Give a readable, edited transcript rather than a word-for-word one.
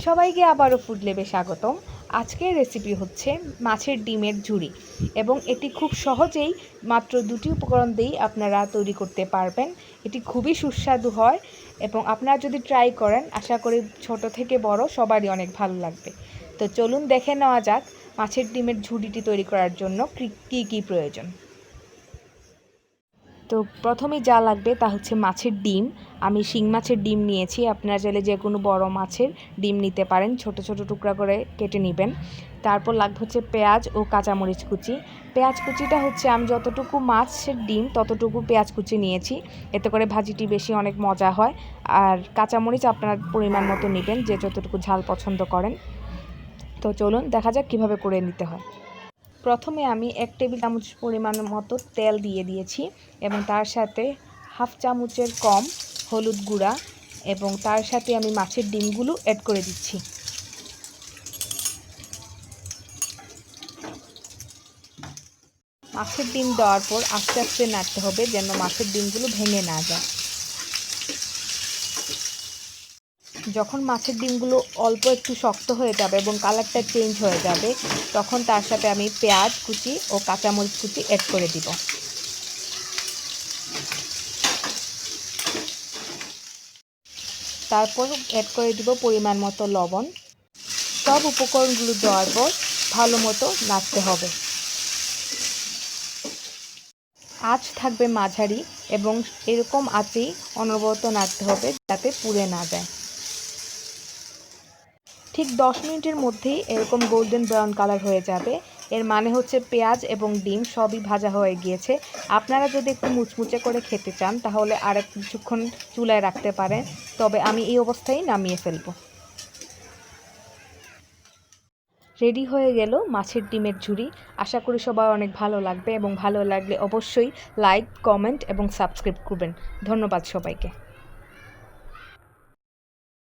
সবাইকে আবারও ফুড ল্যাবে স্বাগতম। আজকের রেসিপি হচ্ছে মাছের ডিমের ঝুরি এবং এটি খুব সহজেই মাত্র দুটি উপকরণ দিয়েই আপনারা তৈরি করতে পারবেন। এটি খুবই সুস্বাদু হয় এবং আপনারা যদি ট্রাই করেন আশা করি ছোট থেকে বড় সবারই অনেক ভালো লাগবে। তো চলুন দেখে নেওয়া যাক মাছের ডিমের ঝুরিটি তৈরি করার জন্য কী কী প্রয়োজন। তো প্রথমেই যা লাগবে তা হচ্ছে মাছের ডিম। আমি শিং মাছের ডিম নিয়েছি, আপনারা চাইলে যে কোনো বড় মাছের ডিম নিতে পারেন, ছোট ছোট টুকরা করে কেটে নেবেন। তারপর লাগবে হচ্ছে পেঁয়াজ ও কাঁচামরিচ কুচি। পেঁয়াজ কুচিটা হচ্ছে আমি যতটুকু মাছের ডিম ততটুকু পেঁয়াজ কুচি নিয়েছি, এতে করে ভাজিটি বেশি অনেক মজা হয়। আর কাঁচামরিচ আপনার পরিমাণ মতো নেবেন, যে যতটুকু ঝাল পছন্দ করেন। তো চলুন দেখা যাক কীভাবে করে নিতে হয়। প্রথমে আমি 1 টেবিল চামচ পরিমাণ মতো তেল দিয়ে দিয়েছি এবং তার সাথে হাফ চামচের কম হলুদ গুঁড়া এবং তার সাথে আমি মাছের ডিমগুলো অ্যাড করে দিচ্ছি। মাছের ডিম দেওয়ার পর আস্তে আস্তে নাড়তে হবে যেন মাছের ডিমগুলো ভেঙে না যায়। যখন মাছের ডিমগুলো অল্প একটু শক্ত হয়ে যাবে এবং কালারটা চেঞ্জ হয়ে যাবে, তখন তার সাথে আমি পেঁয়াজ কুচি ও কাঁচামরিচ কুচি অ্যাড করে দিব। তারপর অ্যাড করে দিব পরিমাণ মতো লবণ। সব উপকরণগুলো দেওয়ার পর ভালো মতো নাড়তে হবে। আঁচ থাকবে মাঝারি এবং এরকম আঁচেই অনবরত নাড়তে হবে যাতে পুড়ে না যায়। ঠিক 10 মিনিটের মধ্যেই এরকম গোল্ডেন ব্রাউন কালার হয়ে যাবে। এর মানে হচ্ছে পেঁয়াজ এবং ডিম সবই ভাজা হয়ে গিয়েছে। আপনারা যদি একটু মুচমুচে করে খেতে চান তাহলে আর কিছুক্ষণ চুলায় রাখতে পারেন, তবে আমি এই অবস্থায় নামিয়ে ফেলব। রেডি হয়ে গেল মাছের ডিমের ঝুরি। আশা করি সবার অনেক ভালো লাগবে এবং ভালো লাগলে অবশ্যই লাইক, কমেন্ট এবং সাবস্ক্রাইব করবেন। ধন্যবাদ সবাইকে।